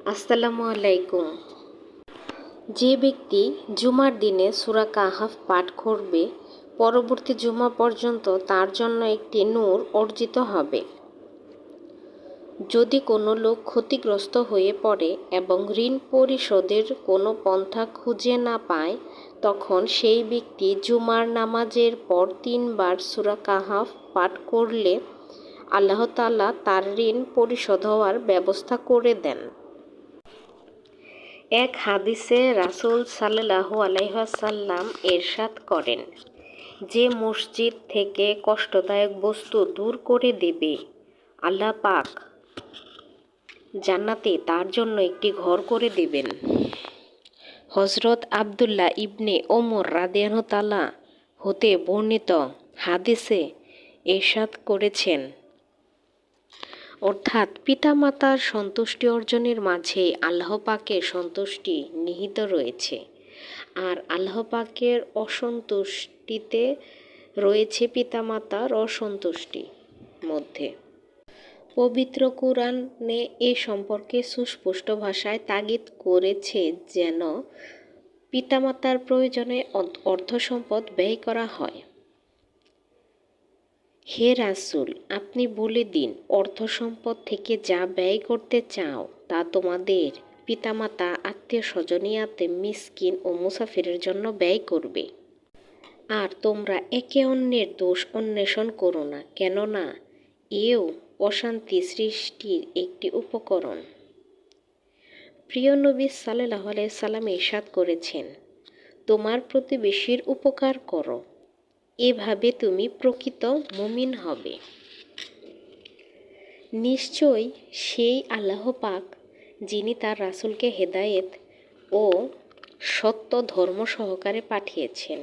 আসসালামু আলাইকুম। যে ব্যক্তি জুমার দিনে সূরা কাহাফ পাঠ করবে, পরবর্তী জুমা পর্যন্ত তার জন্য একটি নূর অর্জিত হবে। যদি কোনো লোক ক্ষতিগ্রস্ত হয়ে পড়ে এবং ঋণ পরিশোধের কোনো পন্থা খুঁজে না পায়, তখন সেই ব্যক্তি জুমার নামাজের পর ৩ বার সূরা কাহাফ পাঠ করলে আল্লাহ তাআলা তার ঋণ পরিশোধ হওয়ার ব্যবস্থা করে দেন। এক হাদিসে রাসূল সাল্লাল্লাহু আলাইহি ওয়াসাল্লাম ইরশাদ করেন, যে মসজিদ থেকে কষ্টদায়ক বস্তু দূর করে দেবে, আল্লাহ পাক জান্নাতে তার জন্য একটি ঘর করে দেবেন। হযরত আব্দুল্লাহ ইবনে ওমর রাদিয়াল্লাহু তাআলা হতে বর্ণিত হাদিসে ইরশাদ করেছেন, অর্থাৎ পিতামাতার সন্তুষ্টি অর্জনের মাঝে আল্লাহ পাকের সন্তুষ্টি নিহিত রয়েছে, আর আল্লাহ পাকের অসন্তুষ্টিতে রয়েছে পিতামাতার অসন্তুষ্টি মধ্যে। পবিত্র কুরআনে এ সম্পর্কে সুস্পষ্ট ভাষায় তাগিদ করেছে যেন পিতামাতার প্রয়োজনে অর্থসম্পদ ব্যয় করা হয়। হে রাসূল, আপনি বলে দিন, অর্থসম্পদ থেকে যা ব্যয় করতে চাও তা তোমাদের পিতামাতা, আত্মীয়-স্বজন, ইয়াতীম, মিসকিন ও মুসাফিরের জন্য ব্যয় করবে। আর তোমরা একে অন্যের দোষ অন্বেষণ করো না, কেননা এও অশান্তি সৃষ্টির একটি উপকরণ। প্রিয় নবী সাল্লাল্লাহু আলাইহি সাল্লাম ইরশাদ করেছেন, তোমার প্রতিবেশীর উপকার করো, এভাবে তুমি প্রকৃত মুমিন হবে। নিশ্চয়ই সেই আল্লাহ পাক যিনি তার রাসূলকে হেদায়েত ও সত্য ধর্ম সহকারে পাঠিয়েছেন,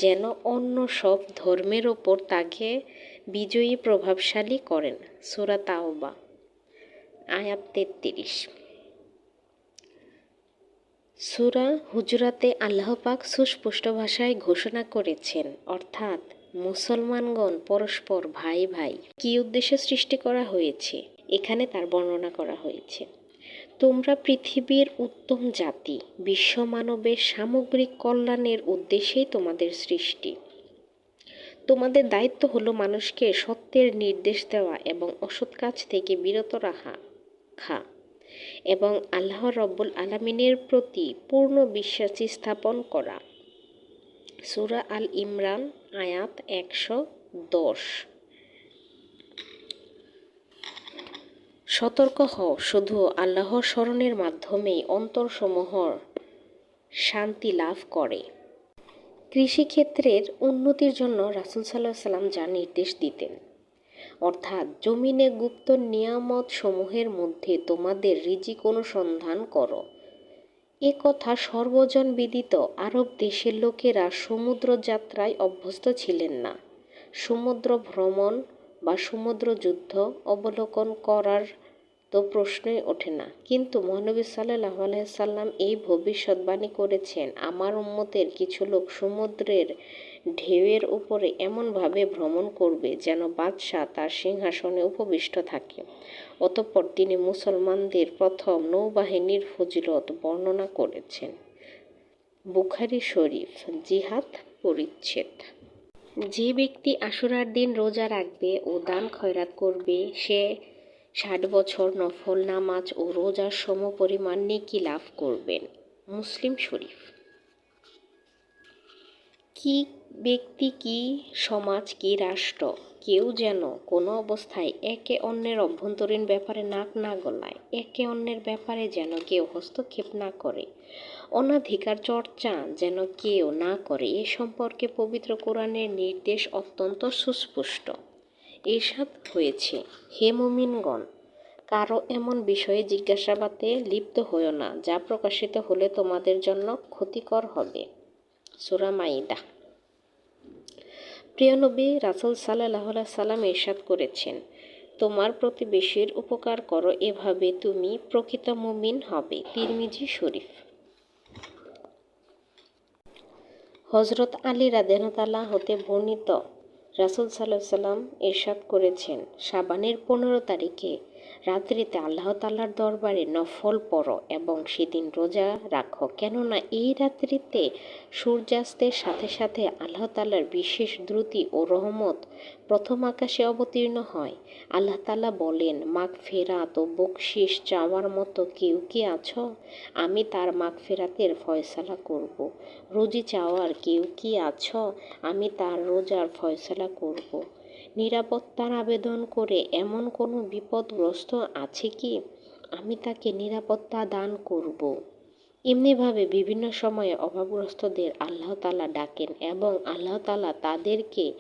যেন অন্য সব ধর্মের ওপর তাকে বিজয়ী প্রভাবশালী করেন। সূরা তাওবা আয়াত ৩৩। সূরা হুজুরাতে আল্লাহ পাক সুস্পষ্ট ভাষায় ঘোষণা করেছেন, অর্থাৎ মুসলমানগণ পরস্পর ভাই ভাই। কী উদ্দেশ্যে সৃষ্টি করা হয়েছে এখানে তার বর্ণনা করা হয়েছে। তোমরা পৃথিবীর উত্তম জাতি, বিশ্ব মানবের সামগ্রিক কল্যাণের উদ্দেশ্যেই তোমাদের সৃষ্টি। তোমাদের দায়িত্ব হলো মানুষকে সত্যের নির্দেশ দেওয়া এবং অসৎ কাজ থেকে বিরত রাখা এবং আল্লাহ রব্বুল আলামিনের প্রতি পূর্ণ বিশ্বাস স্থাপন করা। সূরা আল ইমরান আয়াত ১১০। সতর্ক হও, শুধু আল্লাহর স্মরণের মাধ্যমেই অন্তরসমূহ শান্তি লাভ করে। কৃষিক্ষেত্রের উন্নতির জন্য রাসূল সাল্লাল্লাহু আলাইহি ওয়াসাল্লাম যা নির্দেশ দিতেন, অর্থাৎ জমিনে গুপ্ত নিয়ামত সমূহের মধ্যে তোমাদের রিজিক অনুসন্ধান করো, এ কথা সর্বজন বিদিত। আরব দেশের লোকেরা সমুদ্র যাত্রায় অভ্যস্ত ছিলেন না। সমুদ্র ভ্রমণ বা সমুদ্র যুদ্ধ অবলোকন করার তো প্রশ্নই ওঠে না। কিন্তু মহানবী সাল্লাল্লাহু আলাইহি সাল্লাম এই ভবিষ্যদ্বাণী করেছেন, আমার উম্মতের কিছু লোক সমুদ্রের ঢেউয়ের উপরে এমনভাবে ভ্রমণ করবে যেন বাদশাহ তার সিংহাসনে উপবিষ্ট থাকে। অতঃপর তিনি মুসলমানদের প্রথম নৌবাহিনীর ফজিলত বর্ণনা করেছেন। বুখারী শরীফ জিহাদ পরিচ্ছেদ। যে ব্যক্তি আশুরার দিন রোজা রাখবে ও দান খয়রাত করবে, সে ৬০ বছর নফল নামাজ ও রোজার সমপরিমাণ নেকি লাভ করবেন। মুসলিম শরীফ। কি ব্যক্তি, কি সমাজ, কি রাষ্ট্র, কেউ যেন কোনো অবস্থায় একে অন্যের অভ্যন্তরীণ ব্যাপারে নাক না গলায়, একে অন্যের ব্যাপারে যেন কেউ হস্তক্ষেপ না করে, অনধিকার চর্চা যেন কেউ না করে, এ সম্পর্কে পবিত্র কোরআনের নির্দেশ অত্যন্ত সুস্পষ্ট। ইরশাদ হয়েছে, হে মুমিনগণ, কারো এমন বিষয়ে জিজ্ঞাসাবাদে লিপ্ত হয়ো না যা প্রকাশিত হলে তোমাদের জন্য ক্ষতিকর হবে। সূরা মাইদা। প্রিয় নবী রাসূল সাল্লাল্লাহু আলাইহি সাল্লাম ইরশাদ করেছেন, তোমার প্রতিবেশীর উপকার করো, এভাবে তুমি প্রকৃত মুমিন হবে। তিরমিজি শরীফ। হযরত আলী রাদিয়াল্লাহু তাআলা হতে বর্ণিত রাসূল সাল্লাল্লাহু আলাইহি সাল্লাম ইরশাদ করেছেন, শাবানের ১৫ তারিখে রাত্রিতে আল্লাহ তাআলার দরবারে নফল পড়ো এবং সেদিন রোজা রাখো, কেননা এই রাত্রিতে সূর্যাস্তের সাথে সাথে আল্লাহ তাআলার বিশেষ দ্রুতি ও রহমত প্রথম আকাশে অবতীর্ণ হয়। আল্লাহ তাআলা বলেন, মাগফিরাত ও বকশিশ চাওয়ার মতো কেউ কি আছো? আমি তার মাগফিরাতের ফয়সালা করব। রুজি চাওয়ার কেউ কি আছো? আমি তার রোজার ফয়সালা করব। নিরাপত্তার আবেদন করে এমন কোনো বিপদগ্রস্ত আছে কি? আমি তাকে নিরাপত্তা দান করব। এমনিভাবে বিভিন্ন সময়ে অভাবগ্রস্তদের আল্লাহ তাআলা ডাকেন এবং আল্লাহ তাআলা তাদেরকে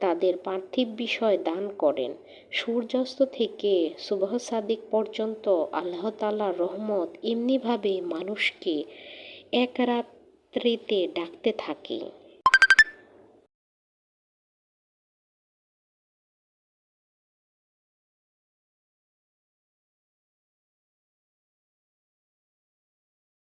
তাদের পার্থিব বিষয় দান করেন। সূর্যাস্ত থেকে সুবহ সাদিক পর্যন্ত আল্লাহ তাআলার রহমত এমনিভাবে মানুষকে এক রাত্রিতে ডাকতে থাকে।